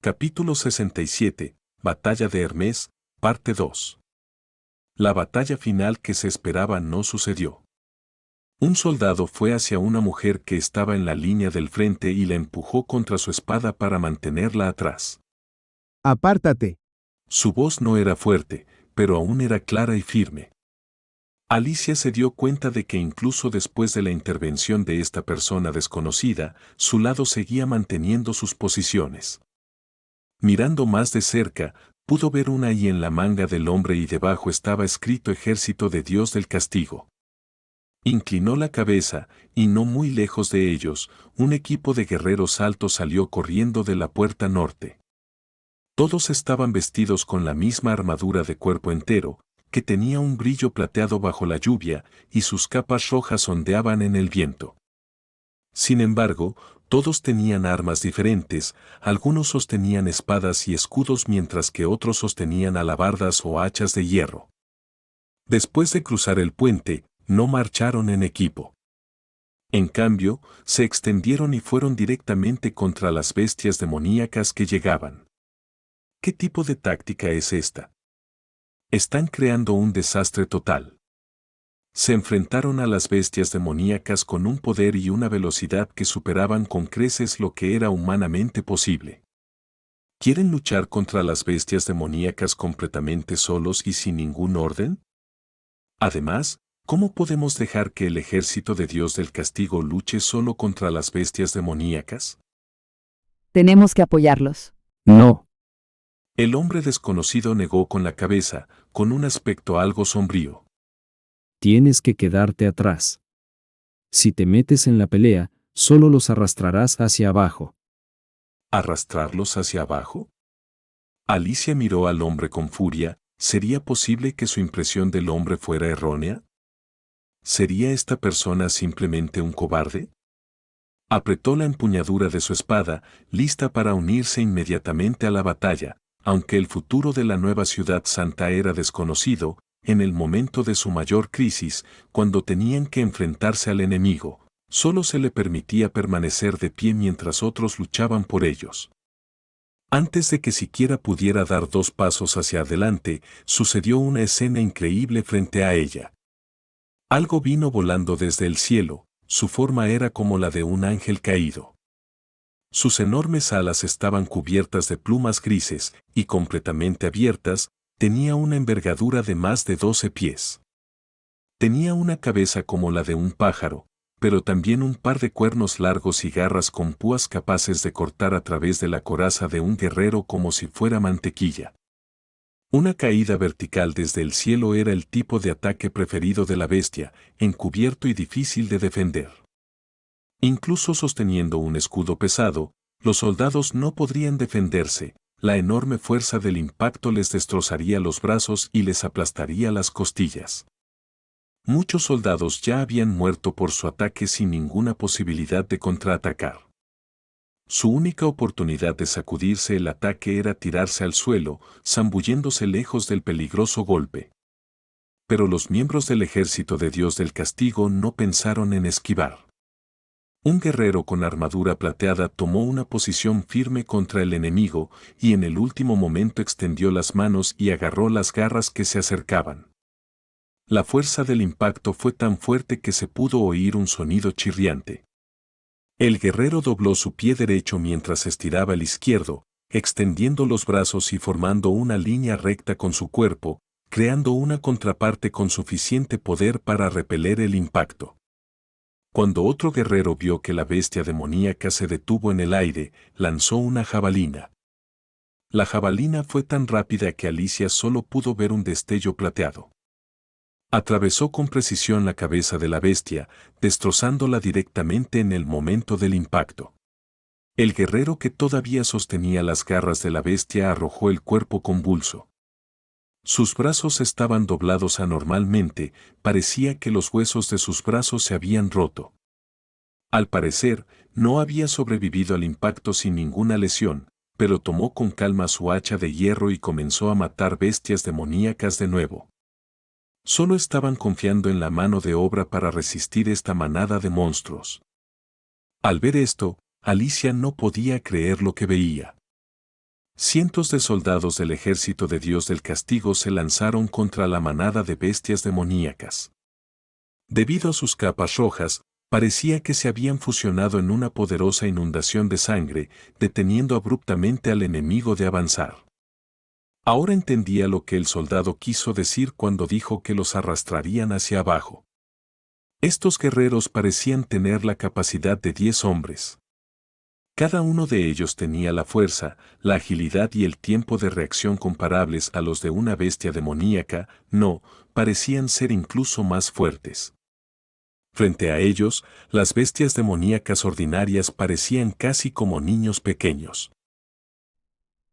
Capítulo 67. Batalla de Hermés, parte 2. La batalla final que se esperaba no sucedió. Un soldado fue hacia una mujer que estaba en la línea del frente y la empujó contra su espada para mantenerla atrás. Apártate. Su voz no era fuerte, pero aún era clara y firme. Alicia se dio cuenta de que incluso después de la intervención de esta persona desconocida, su lado seguía manteniendo sus posiciones. Mirando más de cerca, pudo ver una I en la manga del hombre y debajo estaba escrito Ejército de Dios del Castigo. Inclinó la cabeza, y no muy lejos de ellos, un equipo de guerreros altos salió corriendo de la puerta norte. Todos estaban vestidos con la misma armadura de cuerpo entero, que tenía un brillo plateado bajo la lluvia, y sus capas rojas ondeaban en el viento. Sin embargo, todos tenían armas diferentes, algunos sostenían espadas y escudos mientras que otros sostenían alabardas o hachas de hierro. Después de cruzar el puente, no marcharon en equipo. En cambio, se extendieron y fueron directamente contra las bestias demoníacas que llegaban. ¿Qué tipo de táctica es esta? Están creando un desastre total. Se enfrentaron a las bestias demoníacas con un poder y una velocidad que superaban con creces lo que era humanamente posible. ¿Quieren luchar contra las bestias demoníacas completamente solos y sin ningún orden? Además, ¿cómo podemos dejar que el ejército de Dios del castigo luche solo contra las bestias demoníacas? Tenemos que apoyarlos. No. El hombre desconocido negó con la cabeza, con un aspecto algo sombrío. Tienes que quedarte atrás. Si te metes en la pelea, solo los arrastrarás hacia abajo. ¿Arrastrarlos hacia abajo? Alicia miró al hombre con furia. ¿Sería posible que su impresión del hombre fuera errónea? ¿Sería esta persona simplemente un cobarde? Apretó la empuñadura de su espada, lista para unirse inmediatamente a la batalla, aunque el futuro de la nueva ciudad santa era desconocido. En el momento de su mayor crisis, cuando tenían que enfrentarse al enemigo, solo se le permitía permanecer de pie mientras otros luchaban por ellos. Antes de que siquiera pudiera dar 2 pasos hacia adelante, sucedió una escena increíble frente a ella. Algo vino volando desde el cielo, su forma era como la de un ángel caído. Sus enormes alas estaban cubiertas de plumas grises, y completamente abiertas, tenía una envergadura de más de 12 pies. Tenía una cabeza como la de un pájaro, pero también un par de cuernos largos y garras con púas capaces de cortar a través de la coraza de un guerrero como si fuera mantequilla. Una caída vertical desde el cielo era el tipo de ataque preferido de la bestia, encubierto y difícil de defender. Incluso sosteniendo un escudo pesado, los soldados no podrían defenderse. La enorme fuerza del impacto les destrozaría los brazos y les aplastaría las costillas. Muchos soldados ya habían muerto por su ataque sin ninguna posibilidad de contraatacar. Su única oportunidad de sacudirse el ataque era tirarse al suelo, zambulléndose lejos del peligroso golpe. Pero los miembros del ejército de Dios del castigo no pensaron en esquivar. Un guerrero con armadura plateada tomó una posición firme contra el enemigo y en el último momento extendió las manos y agarró las garras que se acercaban. La fuerza del impacto fue tan fuerte que se pudo oír un sonido chirriante. El guerrero dobló su pie derecho mientras estiraba el izquierdo, extendiendo los brazos y formando una línea recta con su cuerpo, creando una contraparte con suficiente poder para repeler el impacto. Cuando otro guerrero vio que la bestia demoníaca se detuvo en el aire, lanzó una jabalina. La jabalina fue tan rápida que Alicia solo pudo ver un destello plateado. Atravesó con precisión la cabeza de la bestia, destrozándola directamente en el momento del impacto. El guerrero que todavía sostenía las garras de la bestia arrojó el cuerpo convulso. Sus brazos estaban doblados anormalmente, parecía que los huesos de sus brazos se habían roto. Al parecer, no había sobrevivido al impacto sin ninguna lesión, pero tomó con calma su hacha de hierro y comenzó a matar bestias demoníacas de nuevo. Solo estaban confiando en la mano de obra para resistir esta manada de monstruos. Al ver esto, Alicia no podía creer lo que veía. Cientos de soldados del ejército de Dios del castigo se lanzaron contra la manada de bestias demoníacas. Debido a sus capas rojas, parecía que se habían fusionado en una poderosa inundación de sangre, deteniendo abruptamente al enemigo de avanzar. Ahora entendía lo que el soldado quiso decir cuando dijo que los arrastrarían hacia abajo. Estos guerreros parecían tener la capacidad de 10 hombres. Cada uno de ellos tenía la fuerza, la agilidad y el tiempo de reacción comparables a los de una bestia demoníaca, no, parecían ser incluso más fuertes. Frente a ellos, las bestias demoníacas ordinarias parecían casi como niños pequeños.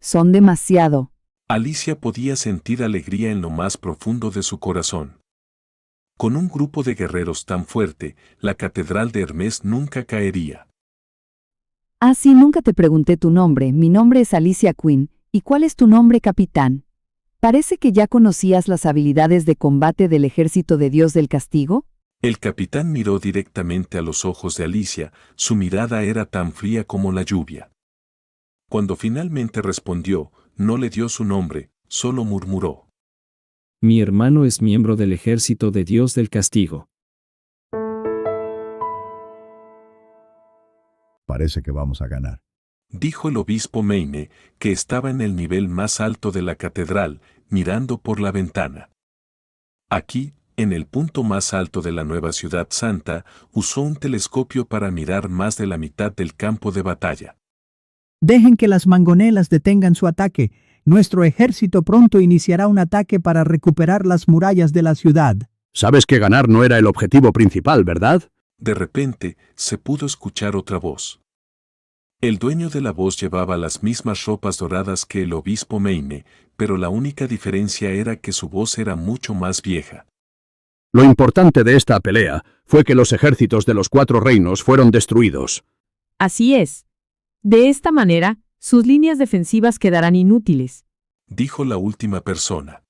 Son demasiado. Alicia podía sentir alegría en lo más profundo de su corazón. Con un grupo de guerreros tan fuerte, la catedral de Hermes nunca caería. Ah, sí, nunca te pregunté tu nombre. Mi nombre es Alicia Quinn. ¿Y cuál es tu nombre, capitán? Parece que ya conocías las habilidades de combate del ejército de Dios del castigo. El capitán miró directamente a los ojos de Alicia, su mirada era tan fría como la lluvia. Cuando finalmente respondió, no le dio su nombre, solo murmuró. Mi hermano es miembro del ejército de Dios del castigo. Parece que vamos a ganar. Dijo el obispo Meine, que estaba en el nivel más alto de la catedral, mirando por la ventana. Aquí, en el punto más alto de la nueva ciudad santa, usó un telescopio para mirar más de la mitad del campo de batalla. Dejen que las mangonelas detengan su ataque. Nuestro ejército pronto iniciará un ataque para recuperar las murallas de la ciudad. Sabes que ganar no era el objetivo principal, ¿verdad? De repente, se pudo escuchar otra voz. El dueño de la voz llevaba las mismas ropas doradas que el obispo Meine, pero la única diferencia era que su voz era mucho más vieja. Lo importante de esta pelea fue que los ejércitos de los 4 reinos fueron destruidos. Así es. De esta manera, sus líneas defensivas quedarán inútiles. Dijo la última persona.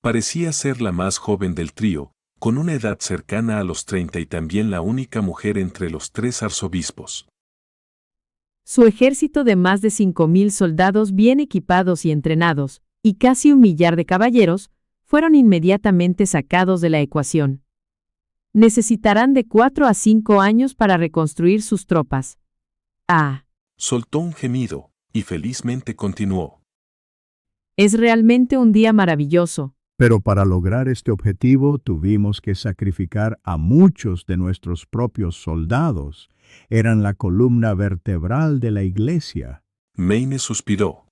Parecía ser la más joven del trío, con una edad cercana a los 30 y también la única mujer entre los 3 arzobispos. Su ejército de más de 5.000 soldados bien equipados y entrenados, y casi 1 millar de caballeros, fueron inmediatamente sacados de la ecuación. Necesitarán de 4 a 5 años para reconstruir sus tropas. Soltó un gemido, y felizmente continuó. Es realmente un día maravilloso. Pero para lograr este objetivo tuvimos que sacrificar a muchos de nuestros propios soldados. Eran la columna vertebral de la iglesia. Meine suspiró.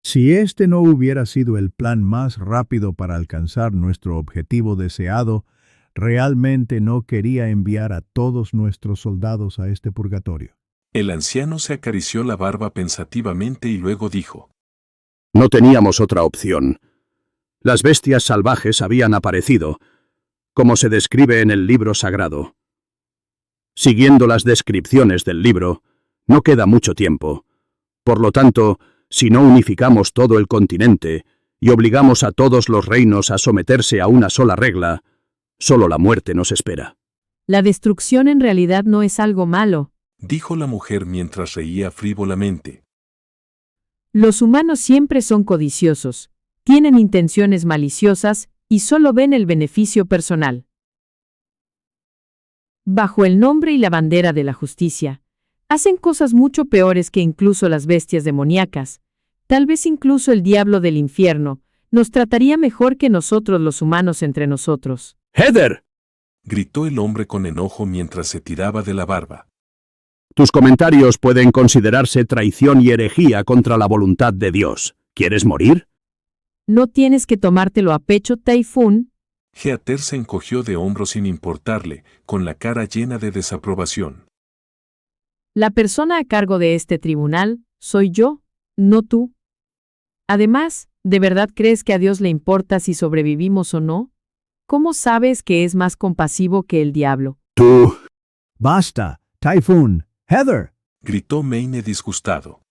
Si este no hubiera sido el plan más rápido para alcanzar nuestro objetivo deseado, realmente no quería enviar a todos nuestros soldados a este purgatorio. El anciano se acarició la barba pensativamente y luego dijo. No teníamos otra opción. Las bestias salvajes habían aparecido, como se describe en el libro sagrado. Siguiendo las descripciones del libro, no queda mucho tiempo. Por lo tanto, si no unificamos todo el continente y obligamos a todos los reinos a someterse a una sola regla, solo la muerte nos espera. La destrucción en realidad no es algo malo. Dijo la mujer mientras reía frívolamente. Los humanos siempre son codiciosos, tienen intenciones maliciosas y solo ven el beneficio personal. Bajo el nombre y la bandera de la justicia, hacen cosas mucho peores que incluso las bestias demoníacas. Tal vez incluso el diablo del infierno nos trataría mejor que nosotros los humanos entre nosotros. ¡Heather! Gritó el hombre con enojo mientras se tiraba de la barba. Tus comentarios pueden considerarse traición y herejía contra la voluntad de Dios. ¿Quieres morir? No tienes que tomártelo a pecho, Taifun. Heather se encogió de hombros sin importarle, con la cara llena de desaprobación. La persona a cargo de este tribunal soy yo, no tú. Además, ¿de verdad crees que a Dios le importa si sobrevivimos o no? ¿Cómo sabes que es más compasivo que el diablo? Tú. ¡Basta! ¡Typhoon! ¡Heather! Gritó Meine disgustado.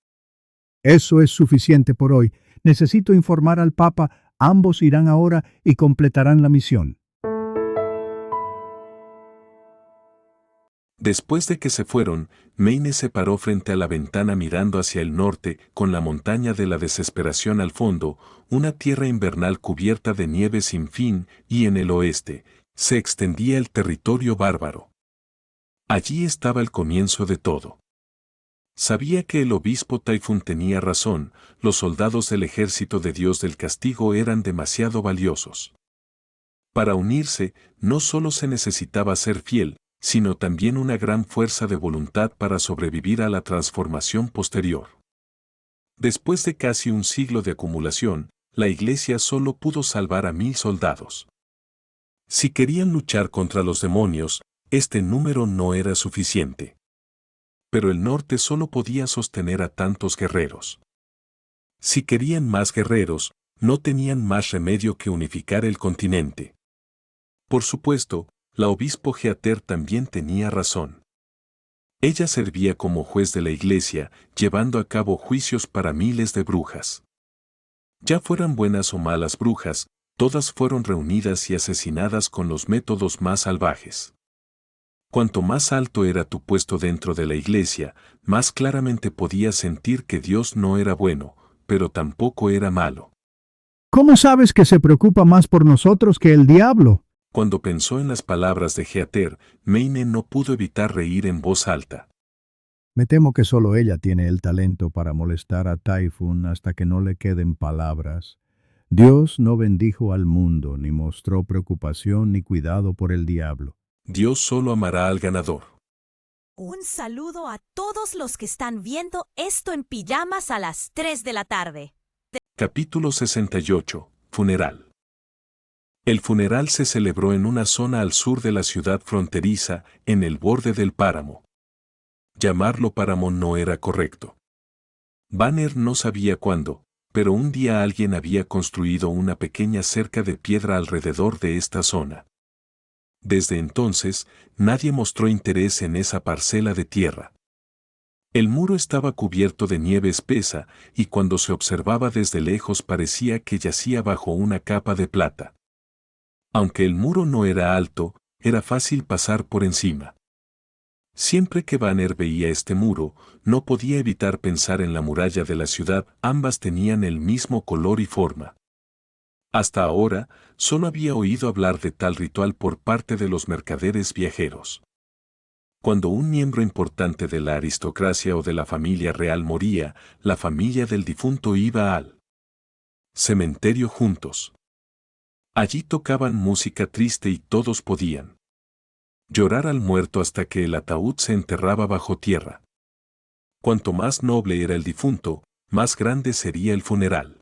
Eso es suficiente por hoy. Necesito informar al Papa. Ambos irán ahora y completarán la misión. Después de que se fueron, Meine se paró frente a la ventana mirando hacia el norte, con la montaña de la desesperación al fondo, una tierra invernal cubierta de nieve sin fin, y en el oeste, se extendía el territorio bárbaro. Allí estaba el comienzo de todo. Sabía que el obispo Taifun tenía razón, los soldados del ejército de Dios del castigo eran demasiado valiosos. Para unirse, no solo se necesitaba ser fiel, sino también una gran fuerza de voluntad para sobrevivir a la transformación posterior. Después de casi un siglo de acumulación, la Iglesia solo pudo salvar a 1000 soldados. Si querían luchar contra los demonios, este número no era suficiente. Pero el norte solo podía sostener a tantos guerreros. Si querían más guerreros, no tenían más remedio que unificar el continente. Por supuesto, la obispo Geater también tenía razón. Ella servía como juez de la Iglesia, llevando a cabo juicios para miles de brujas. Ya fueran buenas o malas brujas, todas fueron reunidas y asesinadas con los métodos más salvajes. Cuanto más alto era tu puesto dentro de la Iglesia, más claramente podías sentir que Dios no era bueno, pero tampoco era malo. ¿Cómo sabes que se preocupa más por nosotros que el diablo? Cuando pensó en las palabras de Geater, Meine no pudo evitar reír en voz alta. Me temo que solo ella tiene el talento para molestar a Taifun hasta que no le queden palabras. Dios no bendijo al mundo, ni mostró preocupación ni cuidado por el diablo. Dios solo amará al ganador. Un saludo a todos los que están viendo esto en pijamas a las 3 de la tarde. Capítulo 68. Funeral. El funeral se celebró en una zona al sur de la ciudad fronteriza, en el borde del páramo. Llamarlo páramo no era correcto. Banner no sabía cuándo, pero un día alguien había construido una pequeña cerca de piedra alrededor de esta zona. Desde entonces, nadie mostró interés en esa parcela de tierra. El muro estaba cubierto de nieve espesa, y cuando se observaba desde lejos parecía que yacía bajo una capa de plata. Aunque el muro no era alto, era fácil pasar por encima. Siempre que Banner veía este muro, no podía evitar pensar en la muralla de la ciudad, ambas tenían el mismo color y forma. Hasta ahora, solo había oído hablar de tal ritual por parte de los mercaderes viajeros. Cuando un miembro importante de la aristocracia o de la familia real moría, la familia del difunto iba al cementerio juntos. Allí tocaban música triste y todos podían llorar al muerto hasta que el ataúd se enterraba bajo tierra. Cuanto más noble era el difunto, más grande sería el funeral.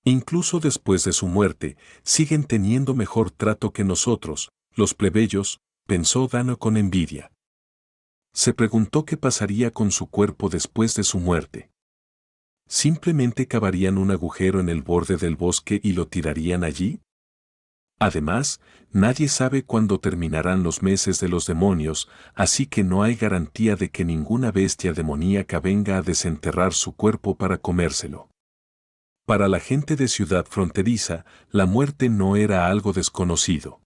Incluso después de su muerte, siguen teniendo mejor trato que nosotros, los plebeyos, pensó Dano con envidia. Se preguntó qué pasaría con su cuerpo después de su muerte. ¿Simplemente cavarían un agujero en el borde del bosque y lo tirarían allí? Además, nadie sabe cuándo terminarán los meses de los demonios, así que no hay garantía de que ninguna bestia demoníaca venga a desenterrar su cuerpo para comérselo. Para la gente de ciudad fronteriza, la muerte no era algo desconocido.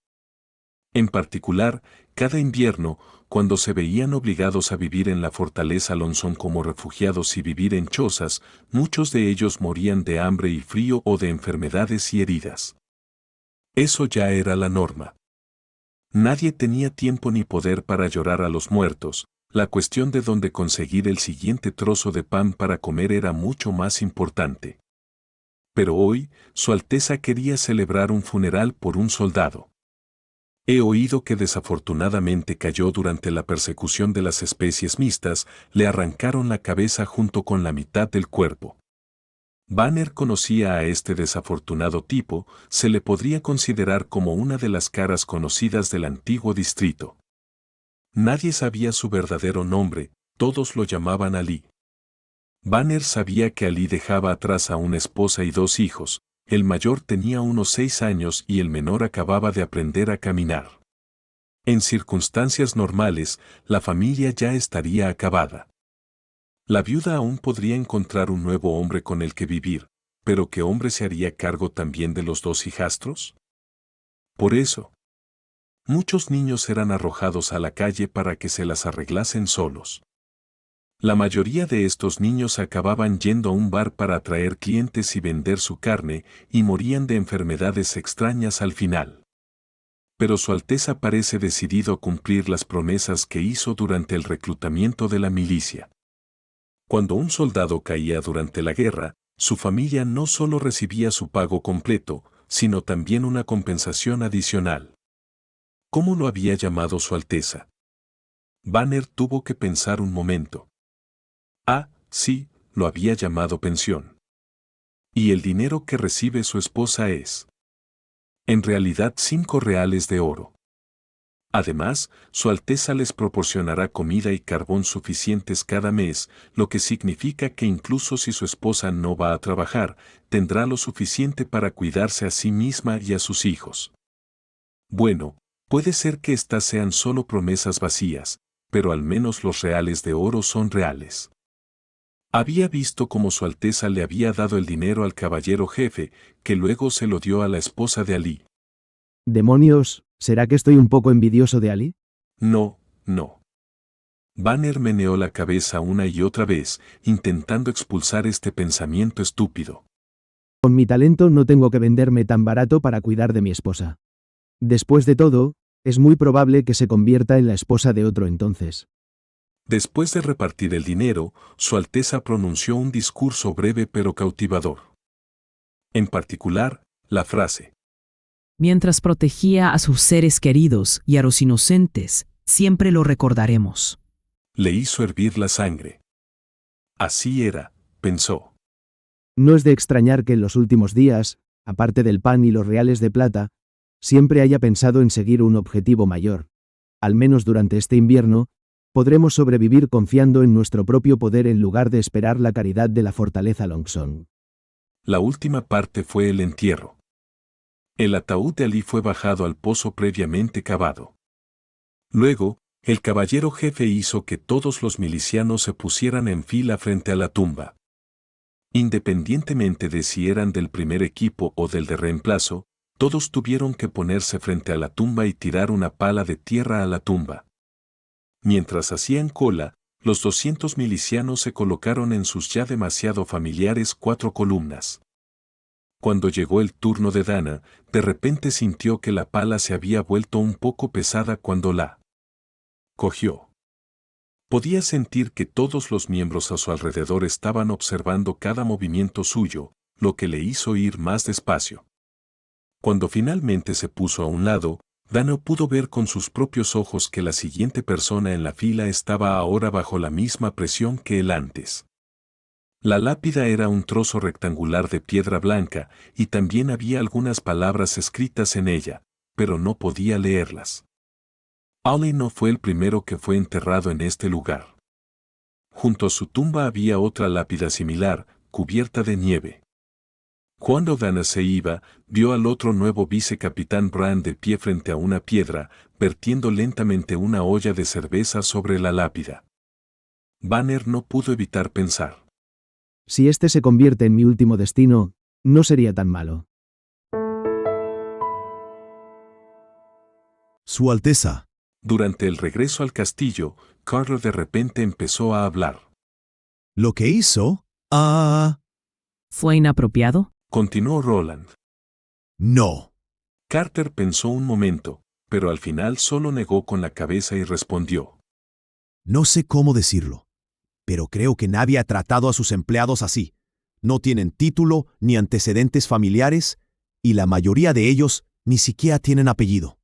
En particular, cada invierno, cuando se veían obligados a vivir en la fortaleza Lonzón como refugiados y vivir en chozas, muchos de ellos morían de hambre y frío o de enfermedades y heridas. Eso ya era la norma. Nadie tenía tiempo ni poder para llorar a los muertos, la cuestión de dónde conseguir el siguiente trozo de pan para comer era mucho más importante. Pero hoy, Su Alteza quería celebrar un funeral por un soldado. He oído que desafortunadamente cayó durante la persecución de las especies mixtas, le arrancaron la cabeza junto con la mitad del cuerpo. Banner conocía a este desafortunado tipo, se le podría considerar como una de las caras conocidas del antiguo distrito. Nadie sabía su verdadero nombre, todos lo llamaban Ali. Banner sabía que Ali dejaba atrás a una esposa y 2 hijos, el mayor tenía unos 6 años y el menor acababa de aprender a caminar. En circunstancias normales, la familia ya estaría acabada. La viuda aún podría encontrar un nuevo hombre con el que vivir, pero ¿qué hombre se haría cargo también de los 2 hijastros? Por eso, Muchos niños eran arrojados a la calle para que se las arreglasen solos. La mayoría de estos niños acababan yendo a un bar para atraer clientes y vender su carne, y morían de enfermedades extrañas al final. Pero Su Alteza parece decidido a cumplir las promesas que hizo durante el reclutamiento de la milicia. Cuando un soldado caía durante la guerra, su familia no solo recibía su pago completo, sino también una compensación adicional. ¿Cómo lo había llamado Su Alteza? Banner tuvo que pensar un momento. Ah, sí, lo había llamado pensión. Y el dinero que recibe su esposa es, en realidad, 5 reales de oro. Además, Su Alteza les proporcionará comida y carbón suficientes cada mes, lo que significa que incluso si su esposa no va a trabajar, tendrá lo suficiente para cuidarse a sí misma y a sus hijos. Bueno, puede ser que estas sean solo promesas vacías, pero al menos los reales de oro son reales. Había visto cómo Su Alteza le había dado el dinero al caballero jefe, que luego se lo dio a la esposa de Ali. Demonios, ¿será que estoy un poco envidioso de Ali? No, no. Banner meneó la cabeza una y otra vez, intentando expulsar este pensamiento estúpido. Con mi talento no tengo que venderme tan barato para cuidar de mi esposa. Después de todo, es muy probable que se convierta en la esposa de otro entonces. Después de repartir el dinero, Su Alteza pronunció un discurso breve pero cautivador. En particular, la frase: mientras protegía a sus seres queridos y a los inocentes, siempre lo recordaremos. Le hizo hervir la sangre. Así era, pensó. No es de extrañar que en los últimos días, aparte del pan y los reales de plata, siempre haya pensado en seguir un objetivo mayor. Al menos durante este invierno, podremos sobrevivir confiando en nuestro propio poder en lugar de esperar la caridad de la fortaleza Longsong. La última parte fue el entierro. El ataúd de Ali fue bajado al pozo previamente cavado. Luego, el caballero jefe hizo que todos los milicianos se pusieran en fila frente a la tumba. Independientemente de si eran del primer equipo o del de reemplazo, todos tuvieron que ponerse frente a la tumba y tirar una pala de tierra a la tumba. Mientras hacían cola, los 200 milicianos se colocaron en sus ya demasiado familiares 4 columnas. Cuando llegó el turno de Dana, de repente sintió que la pala se había vuelto un poco pesada cuando la cogió. Podía sentir que todos los miembros a su alrededor estaban observando cada movimiento suyo, lo que le hizo ir más despacio. Cuando finalmente se puso a un lado, Dana pudo ver con sus propios ojos que la siguiente persona en la fila estaba ahora bajo la misma presión que él antes. La lápida era un trozo rectangular de piedra blanca, y también había algunas palabras escritas en ella, pero no podía leerlas. Ali no fue el primero que fue enterrado en este lugar. Junto a su tumba había otra lápida similar, cubierta de nieve. Cuando Dana se iba, vio al otro nuevo vicecapitán Brand de pie frente a una piedra, vertiendo lentamente una olla de cerveza sobre la lápida. Banner no pudo evitar pensar: si este se convierte en mi último destino, no sería tan malo. Su Alteza. Durante el regreso al castillo, Carter de repente empezó a hablar. Lo que hizo, ¿fue inapropiado? Continuó Roland. No. Carter pensó un momento, pero al final solo negó con la cabeza y respondió: no sé cómo decirlo, pero creo que nadie ha tratado a sus empleados así. No tienen título ni antecedentes familiares, y la mayoría de ellos ni siquiera tienen apellido.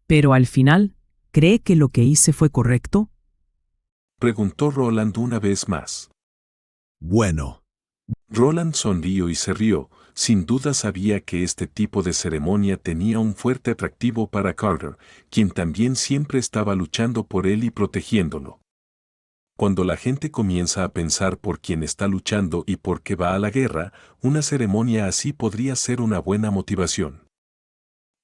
Pero al final, ¿cree que lo que hice fue correcto? Preguntó Roland una vez más. Bueno. Roland sonrió y se rió. Sin duda sabía que este tipo de ceremonia tenía un fuerte atractivo para Carter, quien también siempre estaba luchando por él y protegiéndolo. Cuando la gente comienza a pensar por quién está luchando y por qué va a la guerra, una ceremonia así podría ser una buena motivación.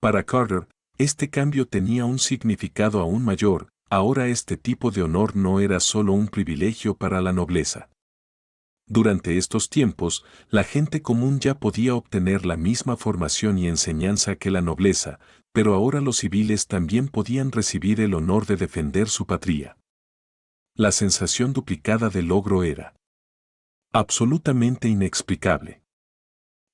Para Carter, este cambio tenía un significado aún mayor. Ahora este tipo de honor no era solo un privilegio para la nobleza. Durante estos tiempos, la gente común ya podía obtener la misma formación y enseñanza que la nobleza, pero ahora los civiles también podían recibir el honor de defender su patria. La sensación duplicada de logro era absolutamente inexplicable.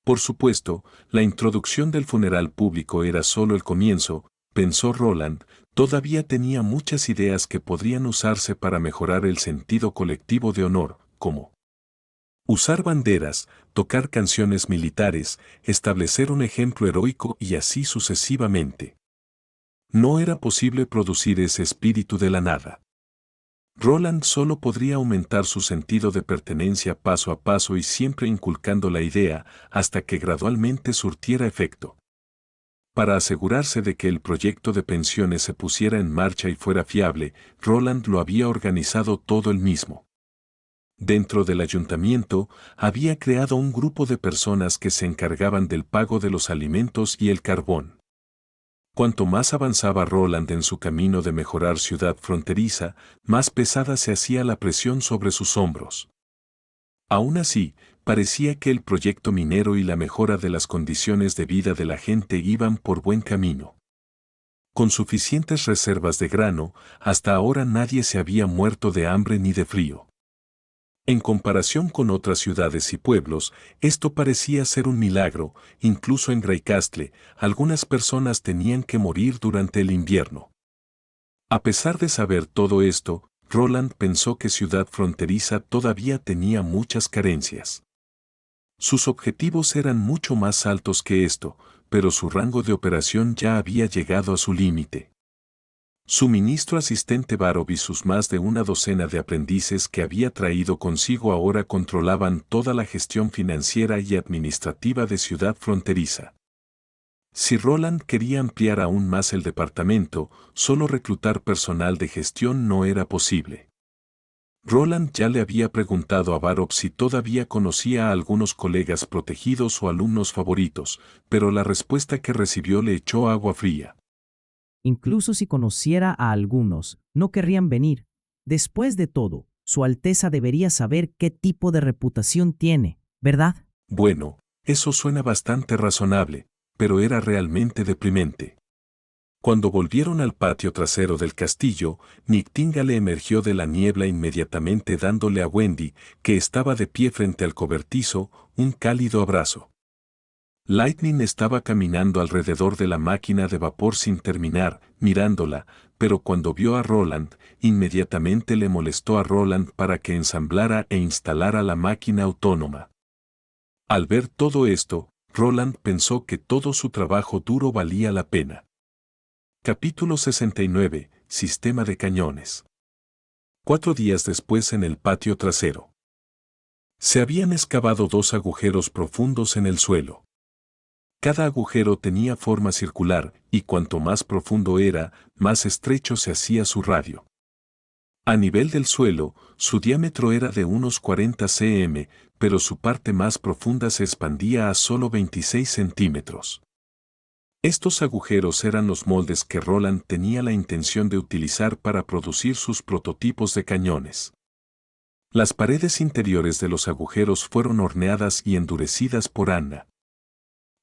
Por supuesto, la introducción del funeral público era solo el comienzo, pensó Roland, todavía tenía muchas ideas que podrían usarse para mejorar el sentido colectivo de honor, como usar banderas, tocar canciones militares, establecer un ejemplo heroico y así sucesivamente. No era posible producir ese espíritu de la nada. Roland solo podría aumentar su sentido de pertenencia paso a paso y siempre inculcando la idea hasta que gradualmente surtiera efecto. Para asegurarse de que el proyecto de pensiones se pusiera en marcha y fuera fiable, Roland lo había organizado todo él mismo. Dentro del ayuntamiento, había creado un grupo de personas que se encargaban del pago de los alimentos y el carbón. Cuanto más avanzaba Roland en su camino de mejorar Ciudad Fronteriza, más pesada se hacía la presión sobre sus hombros. Aún así, parecía que el proyecto minero y la mejora de las condiciones de vida de la gente iban por buen camino. Con suficientes reservas de grano, hasta ahora nadie se había muerto de hambre ni de frío. En comparación con otras ciudades y pueblos, esto parecía ser un milagro. Incluso en Greycastle, algunas personas tenían que morir durante el invierno. A pesar de saber todo esto, Roland pensó que Ciudad Fronteriza todavía tenía muchas carencias. Sus objetivos eran mucho más altos que esto, pero su rango de operación ya había llegado a su límite. Su ministro asistente Barov y sus más de una docena de aprendices que había traído consigo ahora controlaban toda la gestión financiera y administrativa de Ciudad Fronteriza. Si Roland quería ampliar aún más el departamento, solo reclutar personal de gestión no era posible. Roland ya le había preguntado a Barov si todavía conocía a algunos colegas protegidos o alumnos favoritos, pero la respuesta que recibió le echó agua fría. Incluso si conociera a algunos, no querrían venir. Después de todo, Su Alteza debería saber qué tipo de reputación tiene, ¿verdad? Bueno, eso suena bastante razonable, pero era realmente deprimente. Cuando volvieron al patio trasero del castillo, Nightingale emergió de la niebla inmediatamente dándole a Wendy, que estaba de pie frente al cobertizo, un cálido abrazo. Lightning estaba caminando alrededor de la máquina de vapor sin terminar, mirándola, pero cuando vio a Roland, inmediatamente le molestó a Roland para que ensamblara e instalara la máquina autónoma. Al ver todo esto, Roland pensó que todo su trabajo duro valía la pena. Capítulo 69. Sistema de cañones. 4 días después en el patio trasero. Se habían excavado 2 agujeros profundos en el suelo. Cada agujero tenía forma circular, y cuanto más profundo era, más estrecho se hacía su radio. A nivel del suelo, su diámetro era de unos 40 cm, pero su parte más profunda se expandía a solo 26 centímetros. Estos agujeros eran los moldes que Roland tenía la intención de utilizar para producir sus prototipos de cañones. Las paredes interiores de los agujeros fueron horneadas y endurecidas por Anna.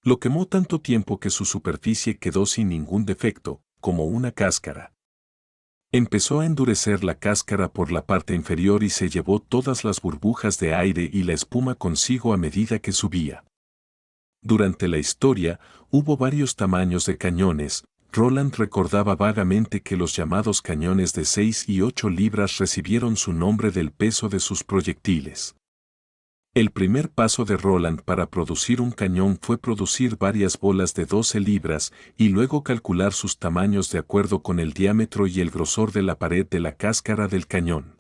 Lo quemó tanto tiempo que su superficie quedó sin ningún defecto, como una cáscara. Empezó a endurecer la cáscara por la parte inferior y se llevó todas las burbujas de aire y la espuma consigo a medida que subía. Durante la historia, hubo varios tamaños de cañones. Roland recordaba vagamente que los llamados cañones de 6 y 8 libras recibieron su nombre del peso de sus proyectiles. El primer paso de Roland para producir un cañón fue producir varias bolas de 12 libras y luego calcular sus tamaños de acuerdo con el diámetro y el grosor de la pared de la cáscara del cañón.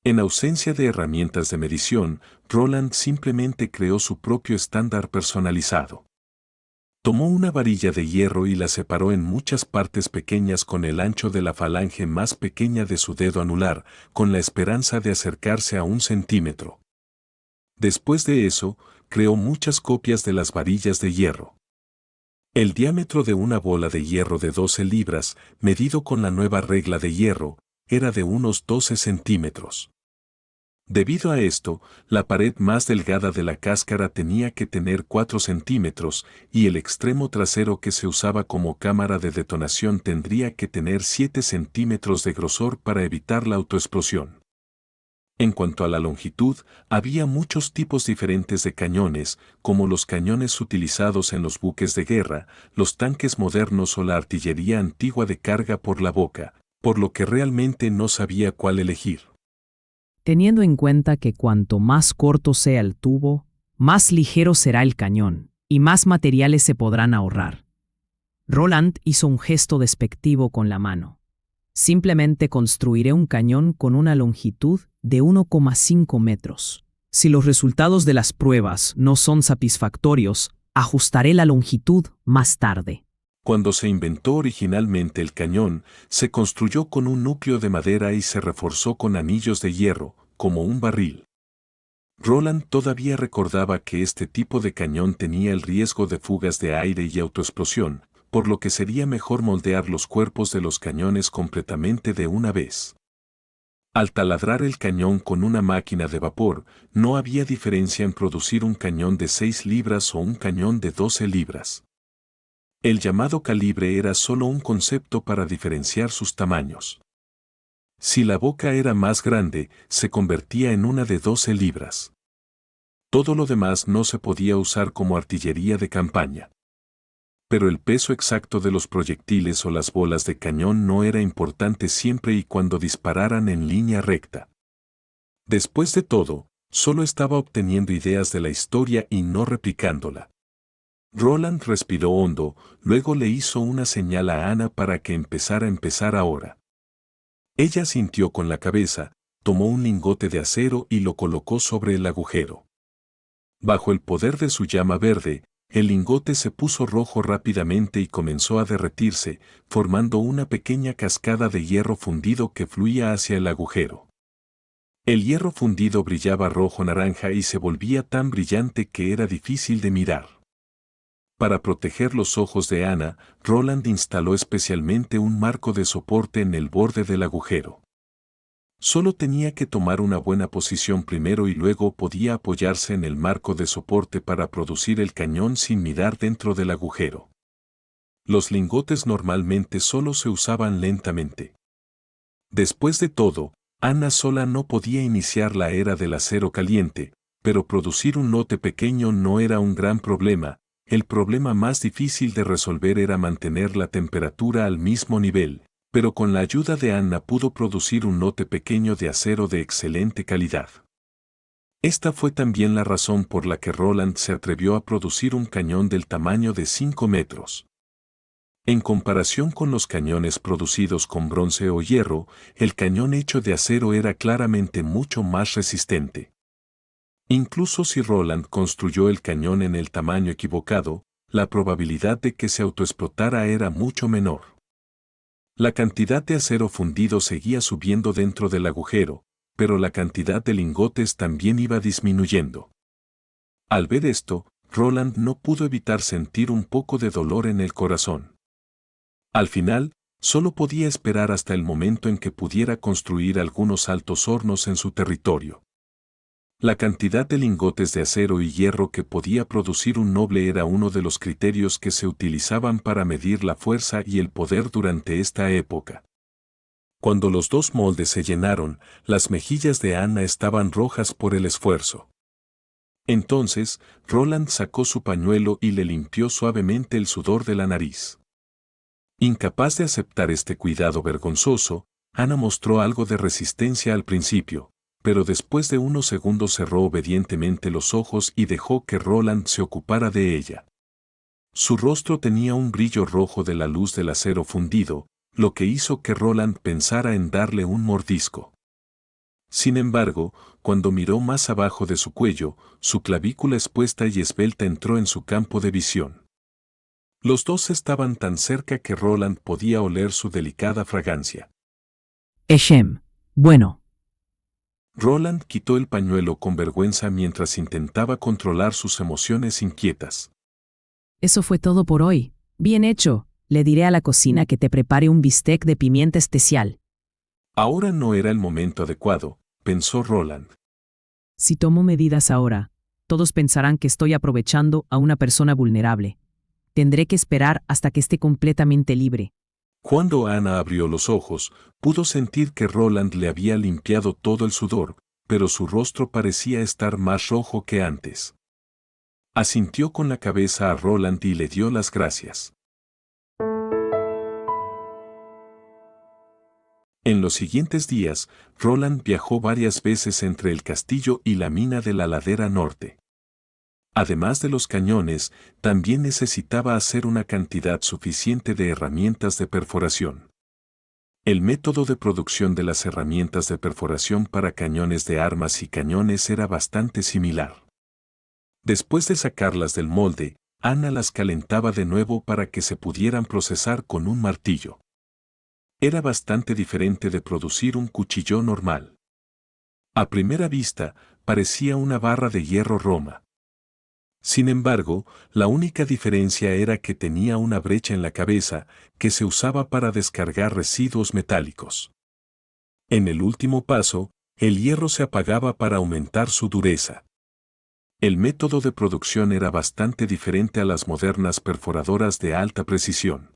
En ausencia de herramientas de medición, Roland simplemente creó su propio estándar personalizado. Tomó una varilla de hierro y la separó en muchas partes pequeñas con el ancho de la falange más pequeña de su dedo anular, con la esperanza de acercarse a 1 centímetro. Después de eso, creó muchas copias de las varillas de hierro. El diámetro de una bola de hierro de 12 libras, medido con la nueva regla de hierro, era de unos 12 centímetros. Debido a esto, la pared más delgada de la cáscara tenía que tener 4 centímetros y el extremo trasero que se usaba como cámara de detonación tendría que tener 7 centímetros de grosor para evitar la autoexplosión. En cuanto a la longitud, había muchos tipos diferentes de cañones, como los cañones utilizados en los buques de guerra, los tanques modernos o la artillería antigua de carga por la boca, por lo que realmente no sabía cuál elegir. Teniendo en cuenta que cuanto más corto sea el tubo, más ligero será el cañón, y más materiales se podrán ahorrar. Roland hizo un gesto despectivo con la mano. Simplemente construiré un cañón con una longitud de 1,5 metros. Si los resultados de las pruebas no son satisfactorios, ajustaré la longitud más tarde. Cuando se inventó originalmente el cañón, se construyó con un núcleo de madera y se reforzó con anillos de hierro, como un barril. Roland todavía recordaba que este tipo de cañón tenía el riesgo de fugas de aire y autoexplosión, por lo que sería mejor moldear los cuerpos de los cañones completamente de una vez. Al taladrar el cañón con una máquina de vapor, no había diferencia en producir un cañón de 6 libras o un cañón de 12 libras. El llamado calibre era solo un concepto para diferenciar sus tamaños. Si la boca era más grande, se convertía en una de 12 libras. Todo lo demás no se podía usar como artillería de campaña. Pero el peso exacto de los proyectiles o las bolas de cañón no era importante siempre y cuando dispararan en línea recta. Después de todo, solo estaba obteniendo ideas de la historia y no replicándola. Roland respiró hondo, luego le hizo una señal a Ana para que empezara a empezar ahora. Ella sintió con la cabeza, tomó un lingote de acero y lo colocó sobre el agujero. Bajo el poder de su llama verde, el lingote se puso rojo rápidamente y comenzó a derretirse, formando una pequeña cascada de hierro fundido que fluía hacia el agujero. El hierro fundido brillaba rojo-naranja y se volvía tan brillante que era difícil de mirar. Para proteger los ojos de Ana, Roland instaló especialmente un marco de soporte en el borde del agujero. Solo tenía que tomar una buena posición primero y luego podía apoyarse en el marco de soporte para producir el cañón sin mirar dentro del agujero. Los lingotes normalmente solo se usaban lentamente. Después de todo, Ana sola no podía iniciar la era del acero caliente, pero producir un lote pequeño no era un gran problema. El problema más difícil de resolver era mantener la temperatura al mismo nivel, pero con la ayuda de Anna pudo producir un lote pequeño de acero de excelente calidad. Esta fue también la razón por la que Roland se atrevió a producir un cañón del tamaño de 5 metros. En comparación con los cañones producidos con bronce o hierro, el cañón hecho de acero era claramente mucho más resistente. Incluso si Roland construyó el cañón en el tamaño equivocado, la probabilidad de que se autoexplotara era mucho menor. La cantidad de acero fundido seguía subiendo dentro del agujero, pero la cantidad de lingotes también iba disminuyendo. Al ver esto, Roland no pudo evitar sentir un poco de dolor en el corazón. Al final, solo podía esperar hasta el momento en que pudiera construir algunos altos hornos en su territorio. La cantidad de lingotes de acero y hierro que podía producir un noble era uno de los criterios que se utilizaban para medir la fuerza y el poder durante esta época. Cuando los 2 moldes se llenaron, las mejillas de Anna estaban rojas por el esfuerzo. Entonces, Roland sacó su pañuelo y le limpió suavemente el sudor de la nariz. Incapaz de aceptar este cuidado vergonzoso, Anna mostró algo de resistencia al principio, pero después de unos segundos cerró obedientemente los ojos y dejó que Roland se ocupara de ella. Su rostro tenía un brillo rojo de la luz del acero fundido, lo que hizo que Roland pensara en darle un mordisco. Sin embargo, cuando miró más abajo de su cuello, su clavícula expuesta y esbelta entró en su campo de visión. Los dos estaban tan cerca que Roland podía oler su delicada fragancia. Eshem, bueno. Roland quitó el pañuelo con vergüenza mientras intentaba controlar sus emociones inquietas. Eso fue todo por hoy. Bien hecho. Le diré a la cocina que te prepare un bistec de pimienta especial. Ahora no era el momento adecuado, pensó Roland. Si tomo medidas ahora, todos pensarán que estoy aprovechando a una persona vulnerable. Tendré que esperar hasta que esté completamente libre. Cuando Ana abrió los ojos, pudo sentir que Roland le había limpiado todo el sudor, pero su rostro parecía estar más rojo que antes. Asintió con la cabeza a Roland y le dio las gracias. En los siguientes días, Roland viajó varias veces entre el castillo y la mina de la ladera norte. Además de los cañones, también necesitaba hacer una cantidad suficiente de herramientas de perforación. El método de producción de las herramientas de perforación para cañones de armas y cañones era bastante similar. Después de sacarlas del molde, Ana las calentaba de nuevo para que se pudieran procesar con un martillo. Era bastante diferente de producir un cuchillo normal. A primera vista, parecía una barra de hierro roma. Sin embargo, la única diferencia era que tenía una brecha en la cabeza que se usaba para descargar residuos metálicos. En el último paso, el hierro se apagaba para aumentar su dureza. El método de producción era bastante diferente a las modernas perforadoras de alta precisión.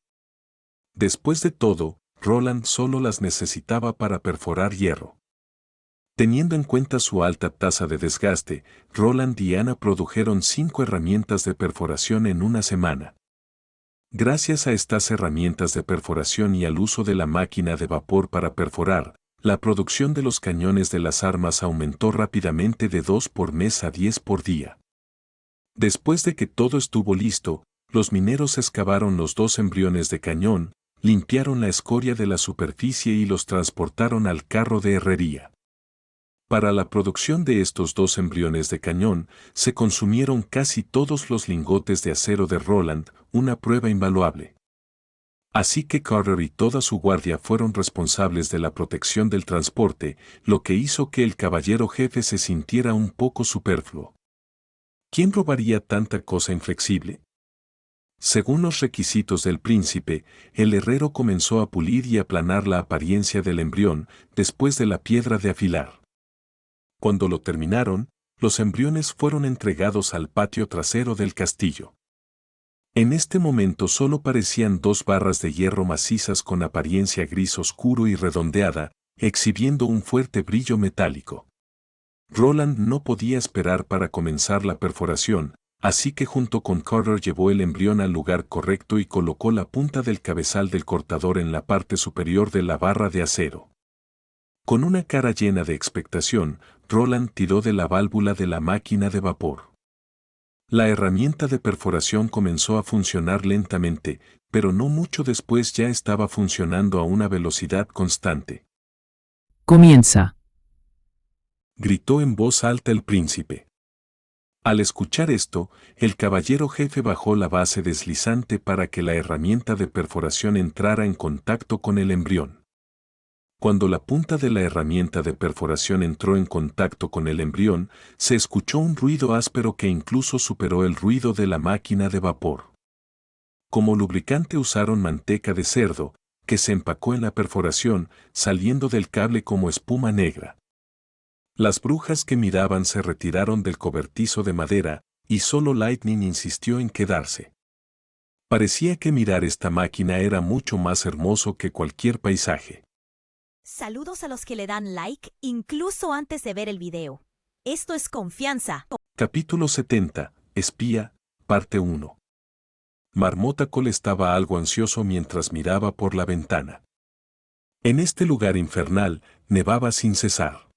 Después de todo, Roland solo las necesitaba para perforar hierro. Teniendo en cuenta su alta tasa de desgaste, Roland y Ana produjeron 5 herramientas de perforación en una semana. Gracias a estas herramientas de perforación y al uso de la máquina de vapor para perforar, la producción de los cañones de las armas aumentó rápidamente de 2 por mes a 10 por día. Después de que todo estuvo listo, los mineros excavaron los 2 embriones de cañón, limpiaron la escoria de la superficie y los transportaron al carro de herrería. Para la producción de estos 2 embriones de cañón, se consumieron casi todos los lingotes de acero de Roland, una prueba invaluable. Así que Carter y toda su guardia fueron responsables de la protección del transporte, lo que hizo que el caballero jefe se sintiera un poco superfluo. ¿Quién robaría tanta cosa inflexible? Según los requisitos del príncipe, el herrero comenzó a pulir y aplanar la apariencia del embrión después de la piedra de afilar. Cuando lo terminaron, los embriones fueron entregados al patio trasero del castillo. En este momento solo parecían 2 barras de hierro macizas con apariencia gris oscuro y redondeada, exhibiendo un fuerte brillo metálico. Roland no podía esperar para comenzar la perforación, así que junto con Carter llevó el embrión al lugar correcto y colocó la punta del cabezal del cortador en la parte superior de la barra de acero. Con una cara llena de expectación, Roland tiró de la válvula de la máquina de vapor. La herramienta de perforación comenzó a funcionar lentamente, pero no mucho después ya estaba funcionando a una velocidad constante. Comienza, gritó en voz alta el príncipe. Al escuchar esto, el caballero jefe bajó la base deslizante para que la herramienta de perforación entrara en contacto con el embrión. Cuando la punta de la herramienta de perforación entró en contacto con el embrión, se escuchó un ruido áspero que incluso superó el ruido de la máquina de vapor. Como lubricante usaron manteca de cerdo, que se empacó en la perforación, saliendo del cable como espuma negra. Las brujas que miraban se retiraron del cobertizo de madera, y solo Lightning insistió en quedarse. Parecía que mirar esta máquina era mucho más hermoso que cualquier paisaje. Saludos a los que le dan like, incluso antes de ver el video. Esto es confianza. Capítulo 70, Espía, parte 1. Marmota Cole estaba algo ansioso mientras miraba por la ventana. En este lugar infernal, nevaba sin cesar.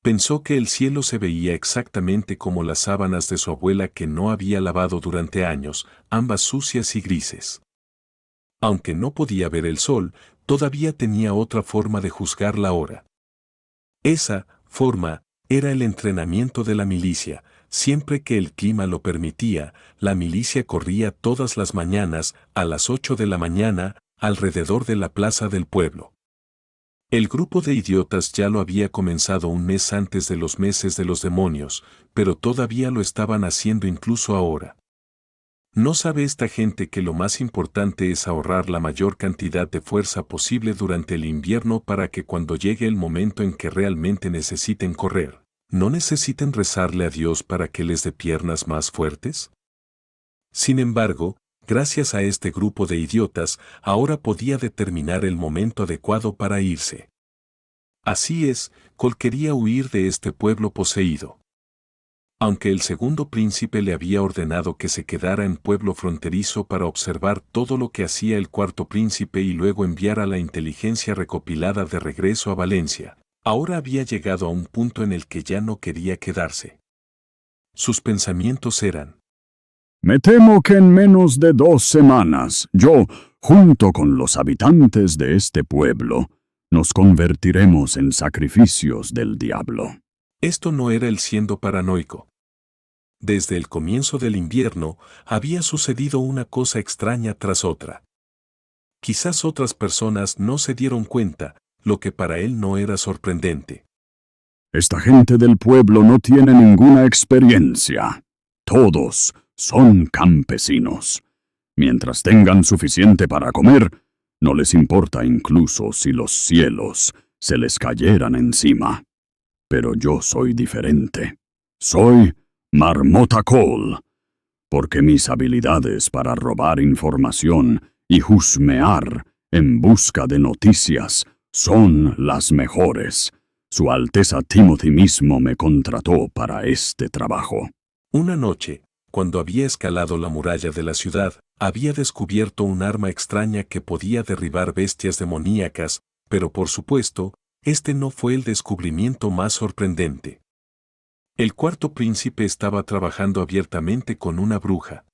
Pensó que el cielo se veía exactamente como las sábanas de su abuela que no había lavado durante años, ambas sucias y grises. Aunque no podía ver el sol, todavía tenía otra forma de juzgar la hora. Esa forma era el entrenamiento de la milicia. Siempre que el clima lo permitía, la milicia corría todas las mañanas, a las 8 de la mañana, alrededor de la plaza del pueblo. El grupo de idiotas ya lo había comenzado un mes antes de los meses de los demonios, pero todavía lo estaban haciendo incluso ahora. ¿No sabe esta gente que lo más importante es ahorrar la mayor cantidad de fuerza posible durante el invierno para que cuando llegue el momento en que realmente necesiten correr, ¿no necesitan rezarle a Dios para que les dé piernas más fuertes? Sin embargo, gracias a este grupo de idiotas, ahora podía determinar el momento adecuado para irse. Así es, Cole quería huir de este pueblo poseído. Aunque el segundo príncipe le había ordenado que se quedara en pueblo fronterizo para observar todo lo que hacía el cuarto príncipe y luego enviara la inteligencia recopilada de regreso a Valencia, ahora había llegado a un punto en el que ya no quería quedarse. Sus pensamientos eran: me temo que en menos de 2 semanas, yo, junto con los habitantes de este pueblo, nos convertiremos en sacrificios del diablo. Esto no era él siendo paranoico. Desde el comienzo del invierno había sucedido una cosa extraña tras otra. Quizás otras personas no se dieron cuenta, lo que para él no era sorprendente. Esta gente del pueblo no tiene ninguna experiencia. Todos son campesinos. Mientras tengan suficiente para comer, no les importa incluso si los cielos se les cayeran encima. Pero yo soy diferente. Soy Marmota Cole, porque mis habilidades para robar información y husmear en busca de noticias son las mejores. Su Alteza Timothy mismo me contrató para este trabajo. Una noche, cuando había escalado la muralla de la ciudad, había descubierto un arma extraña que podía derribar bestias demoníacas, pero por supuesto, este no fue el descubrimiento más sorprendente. El cuarto príncipe estaba trabajando abiertamente con una bruja.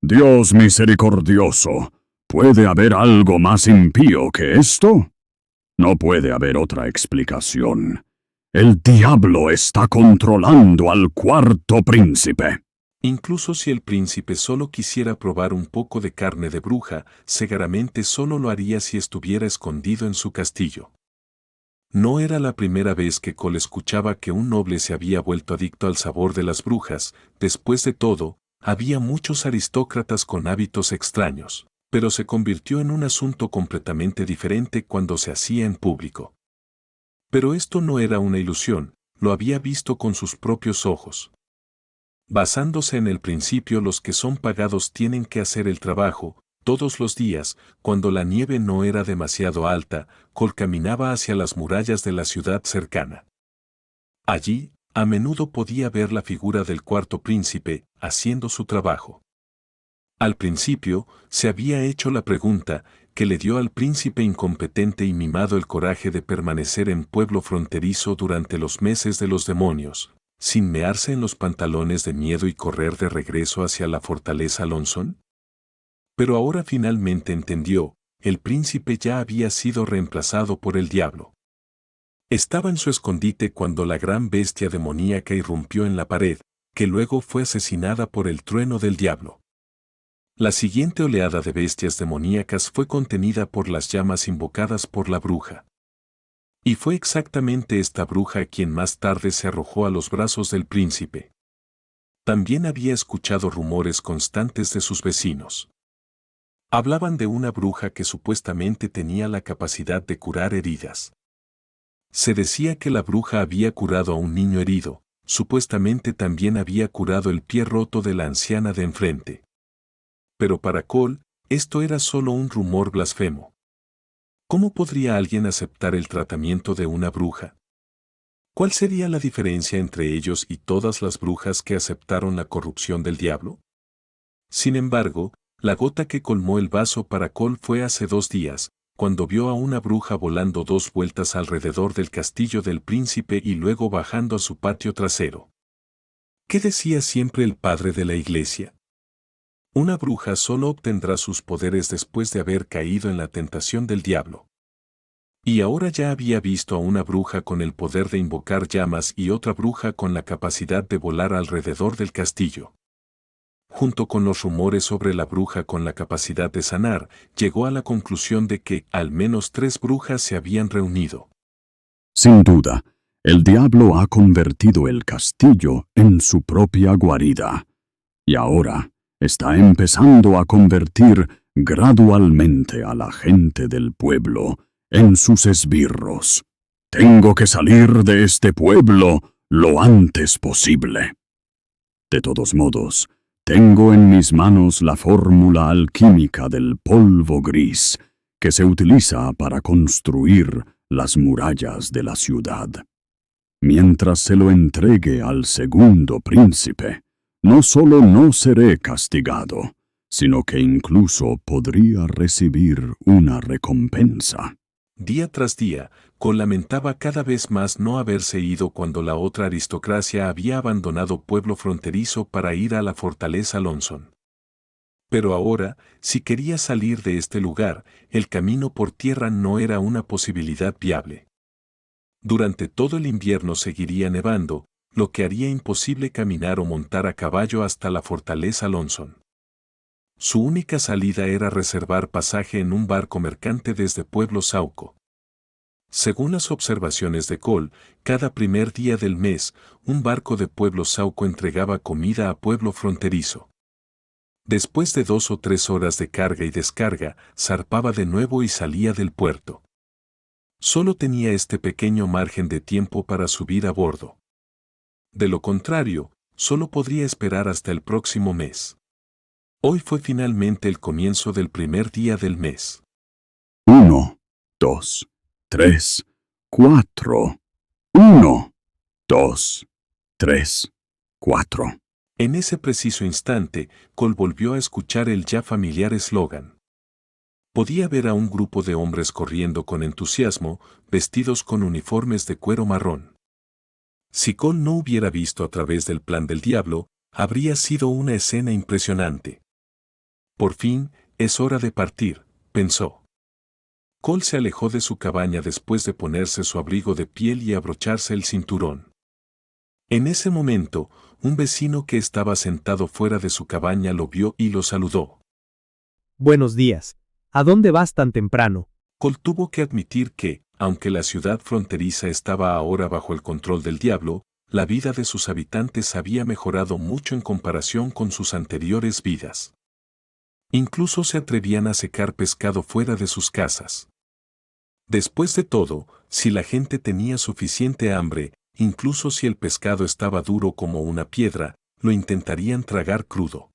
Dios misericordioso, ¿puede haber algo más impío que esto? No puede haber otra explicación. El diablo está controlando al cuarto príncipe. Incluso si el príncipe solo quisiera probar un poco de carne de bruja, seguramente solo lo haría si estuviera escondido en su castillo. No era la primera vez que Cole escuchaba que un noble se había vuelto adicto al sabor de las brujas. Después de todo, había muchos aristócratas con hábitos extraños, pero se convirtió en un asunto completamente diferente cuando se hacía en público. Pero esto no era una ilusión, lo había visto con sus propios ojos. Basándose en el principio, los que son pagados tienen que hacer el trabajo. Todos los días, cuando la nieve no era demasiado alta, Cole caminaba hacia las murallas de la ciudad cercana. Allí, a menudo podía ver la figura del cuarto príncipe, haciendo su trabajo. Al principio, se había hecho la pregunta, que le dio al príncipe incompetente y mimado el coraje de permanecer en pueblo fronterizo durante los meses de los demonios, sin mearse en los pantalones de miedo y correr de regreso hacia la fortaleza Lonson. Pero ahora finalmente entendió, el príncipe ya había sido reemplazado por el diablo. Estaba en su escondite cuando la gran bestia demoníaca irrumpió en la pared, que luego fue asesinada por el trueno del diablo. La siguiente oleada de bestias demoníacas fue contenida por las llamas invocadas por la bruja. Y fue exactamente esta bruja quien más tarde se arrojó a los brazos del príncipe. También había escuchado rumores constantes de sus vecinos. Hablaban de una bruja que supuestamente tenía la capacidad de curar heridas. Se decía que la bruja había curado a un niño herido, supuestamente también había curado el pie roto de la anciana de enfrente. Pero para Cole, esto era solo un rumor blasfemo. ¿Cómo podría alguien aceptar el tratamiento de una bruja? ¿Cuál sería la diferencia entre ellos y todas las brujas que aceptaron la corrupción del diablo? Sin embargo, la gota que colmó el vaso para Cole fue hace 2 días, cuando vio a una bruja volando 2 vueltas alrededor del castillo del príncipe y luego bajando a su patio trasero. ¿Qué decía siempre el padre de la iglesia? Una bruja solo obtendrá sus poderes después de haber caído en la tentación del diablo. Y ahora ya había visto a una bruja con el poder de invocar llamas y otra bruja con la capacidad de volar alrededor del castillo. Junto con los rumores sobre la bruja con la capacidad de sanar, llegó a la conclusión de que al menos 3 brujas se habían reunido. Sin duda, el diablo ha convertido el castillo en su propia guarida. Y ahora está empezando a convertir gradualmente a la gente del pueblo en sus esbirros. Tengo que salir de este pueblo lo antes posible. De todos modos, tengo en mis manos la fórmula alquímica del polvo gris que se utiliza para construir las murallas de la ciudad. Mientras se lo entregue al segundo príncipe, no solo no seré castigado, sino que incluso podría recibir una recompensa. Día tras día, Cole lamentaba cada vez más no haberse ido cuando la otra aristocracia había abandonado Pueblo Fronterizo para ir a la fortaleza Lonson. Pero ahora, si quería salir de este lugar, el camino por tierra no era una posibilidad viable. Durante todo el invierno seguiría nevando, lo que haría imposible caminar o montar a caballo hasta la fortaleza Lonson. Su única salida era reservar pasaje en un barco mercante desde Pueblo Sauco. Según las observaciones de Cole, cada primer día del mes, un barco de Pueblo Sauco entregaba comida a Pueblo Fronterizo. Después de 2 o 3 horas de carga y descarga, zarpaba de nuevo y salía del puerto. Solo tenía este pequeño margen de tiempo para subir a bordo. De lo contrario, solo podría esperar hasta el próximo mes. Hoy fue finalmente el comienzo del primer día del mes. 1, 2, 3, 4. 1, 2, 3, 4. En ese preciso instante, Cole volvió a escuchar el ya familiar eslogan. Podía ver a un grupo de hombres corriendo con entusiasmo, vestidos con uniformes de cuero marrón. Si Cole no hubiera visto a través del plan del diablo, habría sido una escena impresionante. Por fin, es hora de partir, pensó. Cole se alejó de su cabaña después de ponerse su abrigo de piel y abrocharse el cinturón. En ese momento, un vecino que estaba sentado fuera de su cabaña lo vio y lo saludó. Buenos días. ¿A dónde vas tan temprano? Cole tuvo que admitir que, aunque la ciudad fronteriza estaba ahora bajo el control del diablo, la vida de sus habitantes había mejorado mucho en comparación con sus anteriores vidas. Incluso se atrevían a secar pescado fuera de sus casas. Después de todo, si la gente tenía suficiente hambre, incluso si el pescado estaba duro como una piedra, lo intentarían tragar crudo.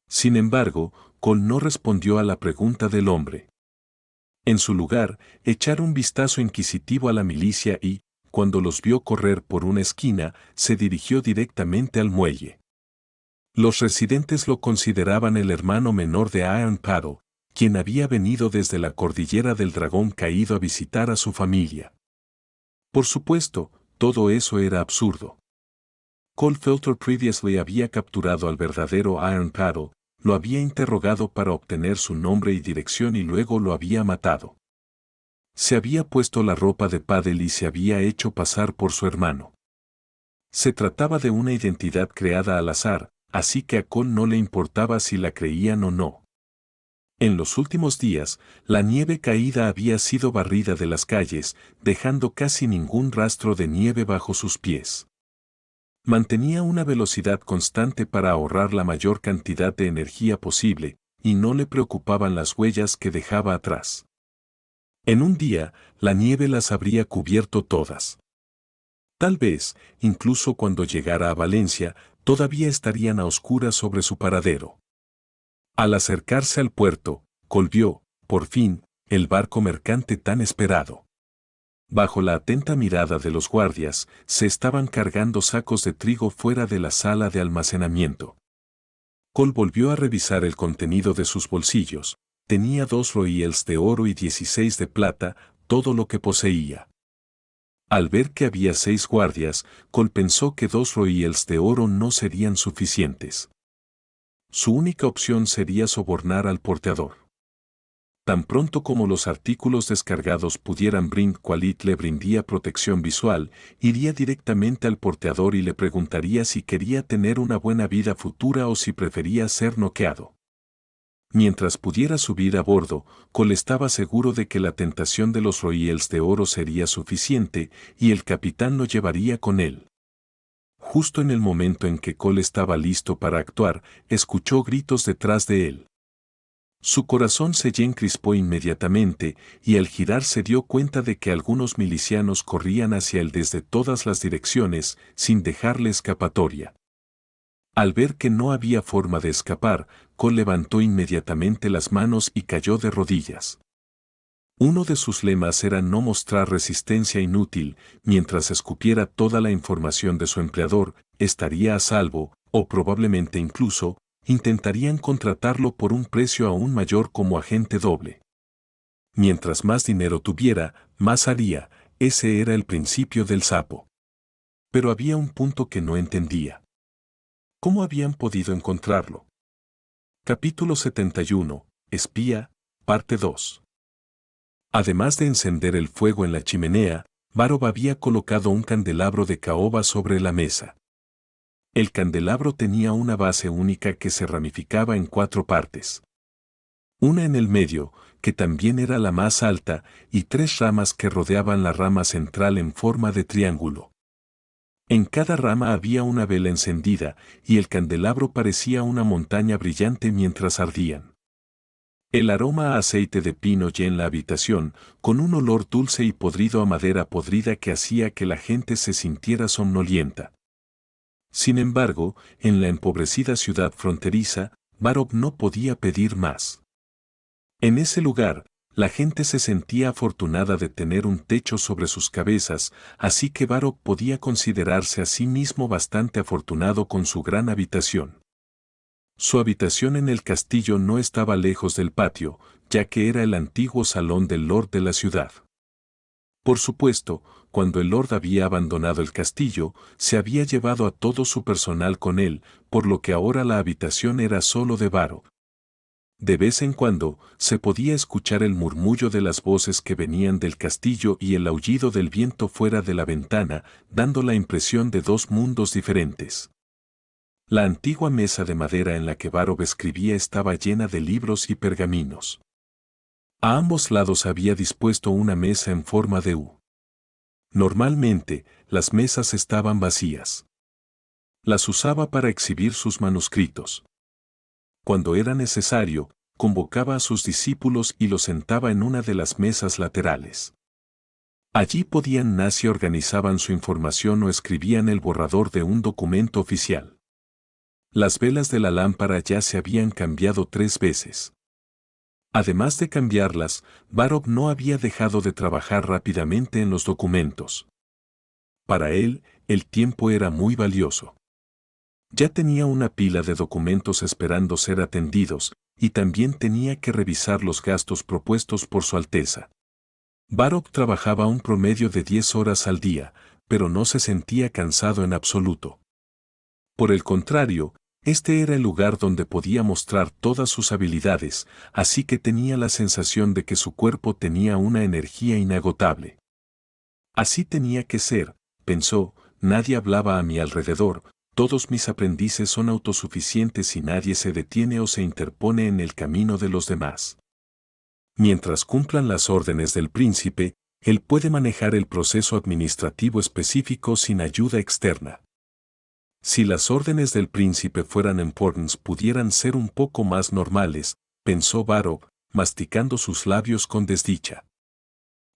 Sin embargo, Cole no respondió a la pregunta del hombre. En su lugar, echar un vistazo inquisitivo a la milicia y, cuando los vio correr por una esquina, se dirigió directamente al muelle. Los residentes lo consideraban el hermano menor de Iron Paddle, quien había venido desde la cordillera del Dragón Caído a visitar a su familia. Por supuesto, todo eso era absurdo. Cole Felter previously había capturado al verdadero Iron Paddle, lo había interrogado para obtener su nombre y dirección y luego lo había matado. Se había puesto la ropa de Paddle y se había hecho pasar por su hermano. Se trataba de una identidad creada al azar, así que a Cole no le importaba si la creían o no. En los últimos días, la nieve caída había sido barrida de las calles, dejando casi ningún rastro de nieve bajo sus pies. Mantenía una velocidad constante para ahorrar la mayor cantidad de energía posible, y no le preocupaban las huellas que dejaba atrás. En un día, la nieve las habría cubierto todas. Tal vez, incluso cuando llegara a Valencia, todavía estarían a oscuras sobre su paradero. Al acercarse al puerto, Cole vio, por fin, el barco mercante tan esperado. Bajo la atenta mirada de los guardias, se estaban cargando sacos de trigo fuera de la sala de almacenamiento. Cole volvió a revisar el contenido de sus bolsillos. Tenía 2 royals de oro y 16 de plata, todo lo que poseía. Al ver que había 6 guardias, Cole pensó que 2 royals de oro no serían suficientes. Su única opción sería sobornar al porteador. Tan pronto como los artículos descargados pudieran brindar Qualit le brindía protección visual, iría directamente al porteador y le preguntaría si quería tener una buena vida futura o si prefería ser noqueado. Mientras pudiera subir a bordo, Cole estaba seguro de que la tentación de los royals de oro sería suficiente y el capitán lo llevaría con él. Justo en el momento en que Cole estaba listo para actuar, escuchó gritos detrás de él. Su corazón se encrispó inmediatamente y al girar se dio cuenta de que algunos milicianos corrían hacia él desde todas las direcciones sin dejarle escapatoria. Al ver que no había forma de escapar, Cole levantó inmediatamente las manos y cayó de rodillas. Uno de sus lemas era no mostrar resistencia inútil, mientras escupiera toda la información de su empleador, estaría a salvo, o probablemente incluso, intentarían contratarlo por un precio aún mayor como agente doble. Mientras más dinero tuviera, más haría, ese era el principio del sapo. Pero había un punto que no entendía. ¿Cómo habían podido encontrarlo? Capítulo 71, Espía, parte 2. Además de encender el fuego en la chimenea, Varov había colocado un candelabro de caoba sobre la mesa. El candelabro tenía una base única que se ramificaba en 4 partes. Una en el medio, que también era la más alta, y 3 ramas que rodeaban la rama central en forma de triángulo. En cada rama había una vela encendida, y el candelabro parecía una montaña brillante mientras ardían. El aroma a aceite de pino llenó la habitación, con un olor dulce y podrido a madera podrida que hacía que la gente se sintiera somnolienta. Sin embargo, en la empobrecida ciudad fronteriza, Varov no podía pedir más. En ese lugar, la gente se sentía afortunada de tener un techo sobre sus cabezas, así que Varov podía considerarse a sí mismo bastante afortunado con su gran habitación. Su habitación en el castillo no estaba lejos del patio, ya que era el antiguo salón del Lord de la ciudad. Por supuesto, cuando el Lord había abandonado el castillo, se había llevado a todo su personal con él, por lo que ahora la habitación era solo de Varov. De vez en cuando, se podía escuchar el murmullo de las voces que venían del castillo y el aullido del viento fuera de la ventana, dando la impresión de 2 mundos diferentes. La antigua mesa de madera en la que Varov escribía estaba llena de libros y pergaminos. A ambos lados había dispuesto una mesa en forma de U. Normalmente, las mesas estaban vacías. Las usaba para exhibir sus manuscritos. Cuando era necesario, convocaba a sus discípulos y los sentaba en una de las mesas laterales. Allí podían nacer y organizaban su información o escribían el borrador de un documento oficial. Las velas de la lámpara ya se habían cambiado 3 veces. Además de cambiarlas, Varov no había dejado de trabajar rápidamente en los documentos. Para él, el tiempo era muy valioso. Ya tenía una pila de documentos esperando ser atendidos, y también tenía que revisar los gastos propuestos por Su Alteza. Varov trabajaba un promedio de 10 horas al día, pero no se sentía cansado en absoluto. Por el contrario, este era el lugar donde podía mostrar todas sus habilidades, así que tenía la sensación de que su cuerpo tenía una energía inagotable. Así tenía que ser, pensó, nadie hablaba a mi alrededor, todos mis aprendices son autosuficientes y nadie se detiene o se interpone en el camino de los demás. Mientras cumplan las órdenes del príncipe, él puede manejar el proceso administrativo específico sin ayuda externa. Si las órdenes del príncipe fueran importantes pudieran ser un poco más normales, pensó Varov, masticando sus labios con desdicha.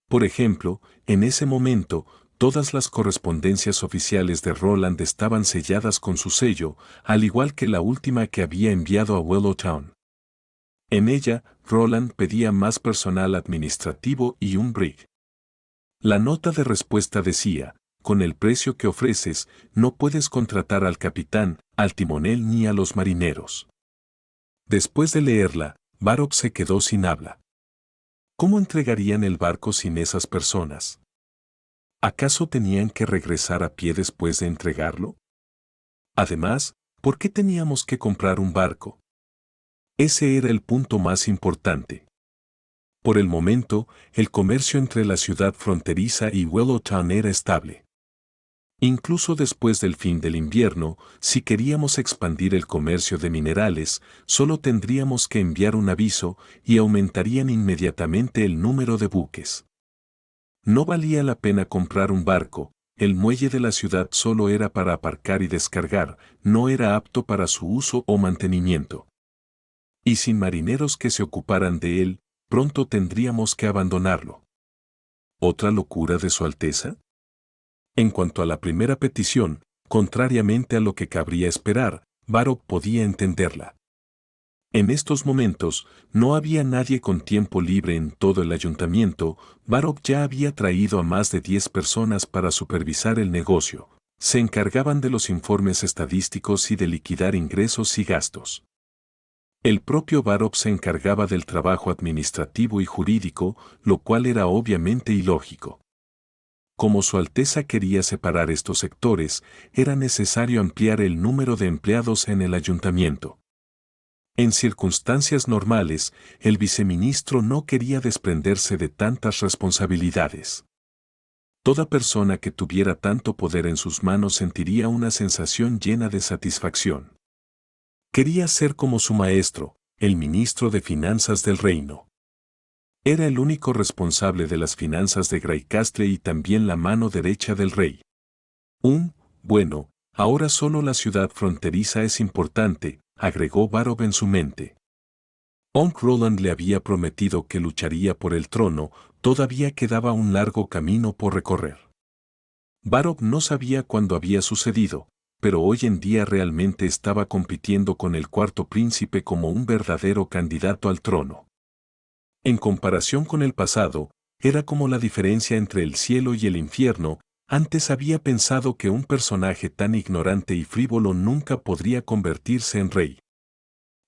Por ejemplo, en ese momento, todas las correspondencias oficiales de Roland estaban selladas con su sello, al igual que la última que había enviado a Willowtown. En ella, Roland pedía más personal administrativo y un brig. La nota de respuesta decía: con el precio que ofreces, no puedes contratar al capitán, al timonel ni a los marineros. Después de leerla, Varov se quedó sin habla. ¿Cómo entregarían el barco sin esas personas? ¿Acaso tenían que regresar a pie después de entregarlo? Además, ¿por qué teníamos que comprar un barco? Ese era el punto más importante. Por el momento, el comercio entre la ciudad fronteriza y Willowtown era estable. Incluso después del fin del invierno, si queríamos expandir el comercio de minerales, solo tendríamos que enviar un aviso y aumentarían inmediatamente el número de buques. No valía la pena comprar un barco, el muelle de la ciudad solo era para aparcar y descargar, no era apto para su uso o mantenimiento. Y sin marineros que se ocuparan de él, pronto tendríamos que abandonarlo. ¿Otra locura de Su Alteza? En cuanto a la primera petición, contrariamente a lo que cabría esperar, Varrok podía entenderla. En estos momentos, no había nadie con tiempo libre en todo el ayuntamiento. Varrok ya había traído a más de 10 personas para supervisar el negocio. Se encargaban de los informes estadísticos y de liquidar ingresos y gastos. El propio Varrok se encargaba del trabajo administrativo y jurídico, lo cual era obviamente ilógico. Como Su Alteza quería separar estos sectores, era necesario ampliar el número de empleados en el ayuntamiento. En circunstancias normales, el viceministro no quería desprenderse de tantas responsabilidades. Toda persona que tuviera tanto poder en sus manos sentiría una sensación llena de satisfacción. Quería ser como su maestro, el ministro de Finanzas del reino. Era el único responsable de las finanzas de Gray-Castle y también la mano derecha del rey. Bueno, ahora solo la ciudad fronteriza es importante, agregó Varrok en su mente. Aunque Roland le había prometido que lucharía por el trono, todavía quedaba un largo camino por recorrer. Varrok no sabía cuándo había sucedido, pero hoy en día realmente estaba compitiendo con el cuarto príncipe como un verdadero candidato al trono. En comparación con el pasado, era como la diferencia entre el cielo y el infierno. Antes había pensado que un personaje tan ignorante y frívolo nunca podría convertirse en rey.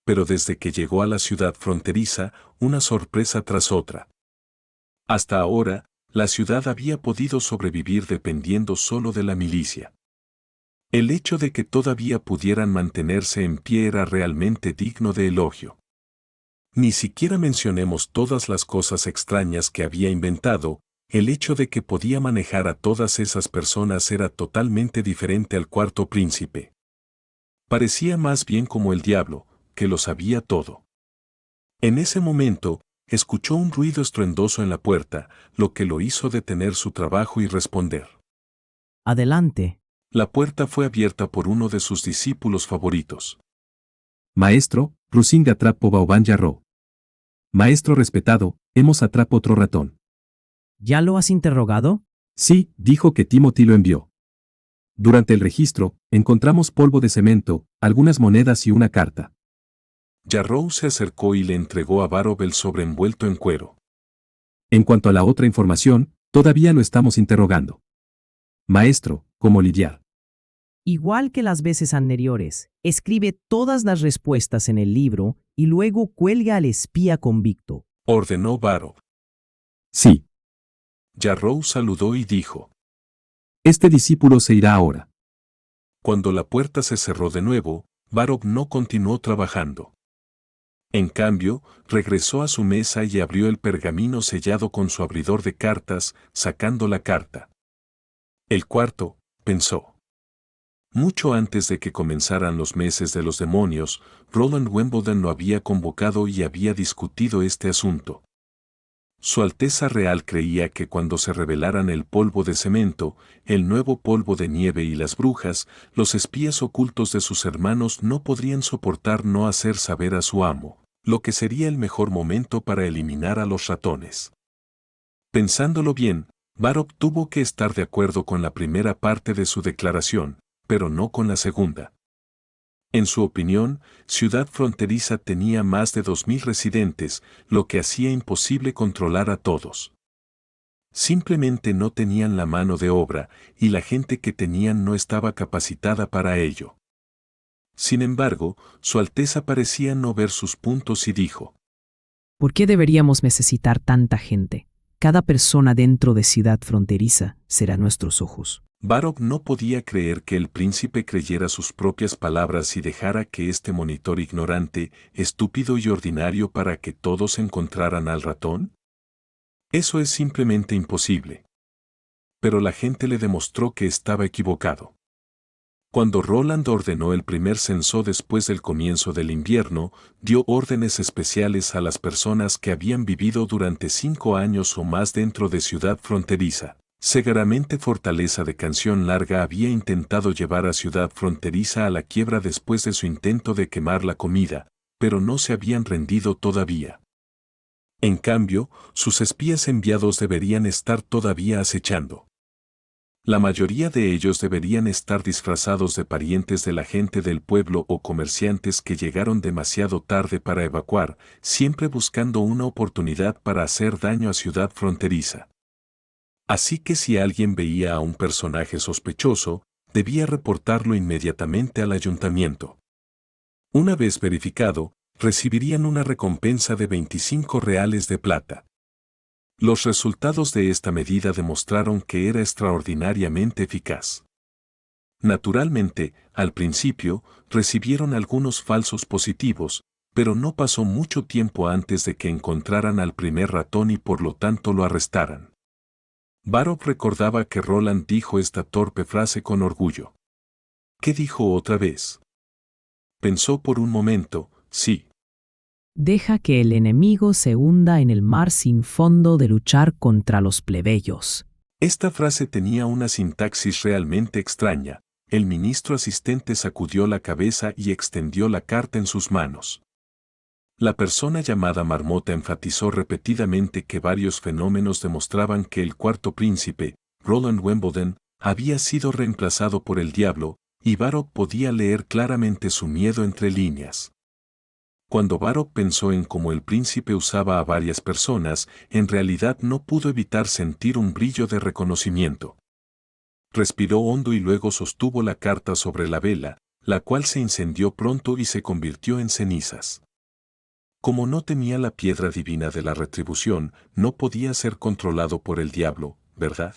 Pero desde que llegó a la ciudad fronteriza, una sorpresa tras otra. Hasta ahora, la ciudad había podido sobrevivir dependiendo solo de la milicia. El hecho de que todavía pudieran mantenerse en pie era realmente digno de elogio. Ni siquiera mencionemos todas las cosas extrañas que había inventado. El hecho de que podía manejar a todas esas personas era totalmente diferente al cuarto príncipe. Parecía más bien como el diablo, que lo sabía todo. En ese momento, escuchó un ruido estruendoso en la puerta, lo que lo hizo detener su trabajo y responder. Adelante. La puerta fue abierta por uno de sus discípulos favoritos. Maestro, Rusinga atrapo Baoban Yarro. Maestro respetado, hemos atrapo otro ratón. ¿Ya lo has interrogado? Sí, dijo que Timothy lo envió. Durante el registro, encontramos polvo de cemento, algunas monedas y una carta. Yarrow se acercó y le entregó a Varrok el sobre envuelto en cuero. En cuanto a la otra información, todavía lo estamos interrogando. Maestro, ¿cómo lidiar? Igual que las veces anteriores, escribe todas las respuestas en el libro y luego cuelga al espía convicto. Ordenó Varrok. Sí. Yarrow saludó y dijo. Este discípulo se irá ahora. Cuando la puerta se cerró de nuevo, Varrok no continuó trabajando. En cambio, regresó a su mesa y abrió el pergamino sellado con su abridor de cartas, sacando la carta. El cuarto, pensó. Mucho antes de que comenzaran los meses de los demonios, Roland Wimbledon lo había convocado y había discutido este asunto. Su Alteza Real creía que cuando se revelaran el polvo de cemento, el nuevo polvo de nieve y las brujas, los espías ocultos de sus hermanos no podrían soportar no hacer saber a su amo, lo que sería el mejor momento para eliminar a los ratones. Pensándolo bien, Varrok tuvo que estar de acuerdo con la primera parte de su declaración, pero no con la segunda. En su opinión, Ciudad Fronteriza tenía más de 2000 residentes, lo que hacía imposible controlar a todos. Simplemente no tenían la mano de obra, y la gente que tenían no estaba capacitada para ello. Sin embargo, Su Alteza parecía no ver sus puntos y dijo: ¿Por qué deberíamos necesitar tanta gente? Cada persona dentro de Ciudad Fronteriza será nuestros ojos. Varrok no podía creer que el príncipe creyera sus propias palabras y dejara que este monitor ignorante, estúpido y ordinario para que todos encontraran al ratón. Eso es simplemente imposible. Pero la gente le demostró que estaba equivocado. Cuando Roland ordenó el primer censo después del comienzo del invierno, dio órdenes especiales a las personas que habían vivido durante 5 años o más dentro de Ciudad Fronteriza. Seguramente Fortaleza de Canción Larga había intentado llevar a Ciudad Fronteriza a la quiebra después de su intento de quemar la comida, pero no se habían rendido todavía. En cambio, sus espías enviados deberían estar todavía acechando. La mayoría de ellos deberían estar disfrazados de parientes de la gente del pueblo o comerciantes que llegaron demasiado tarde para evacuar, siempre buscando una oportunidad para hacer daño a ciudad fronteriza. Así que si alguien veía a un personaje sospechoso, debía reportarlo inmediatamente al ayuntamiento. Una vez verificado, recibirían una recompensa de 25 reales de plata. Los resultados de esta medida demostraron que era extraordinariamente eficaz. Naturalmente, al principio, recibieron algunos falsos positivos, pero no pasó mucho tiempo antes de que encontraran al primer ratón y por lo tanto lo arrestaran. Baruch recordaba que Roland dijo esta torpe frase con orgullo. ¿Qué dijo otra vez? Pensó por un momento, sí. Deja que el enemigo se hunda en el mar sin fondo de luchar contra los plebeyos. Esta frase tenía una sintaxis realmente extraña. El ministro asistente sacudió la cabeza y extendió la carta en sus manos. La persona llamada Marmota enfatizó repetidamente que varios fenómenos demostraban que el cuarto príncipe, Roland Wimbledon, había sido reemplazado por el diablo, y Baruch podía leer claramente su miedo entre líneas. Cuando Baruch pensó en cómo el príncipe usaba a varias personas, en realidad no pudo evitar sentir un brillo de reconocimiento. Respiró hondo y luego sostuvo la carta sobre la vela, la cual se incendió pronto y se convirtió en cenizas. Como no tenía la piedra divina de la retribución, no podía ser controlado por el diablo, ¿verdad?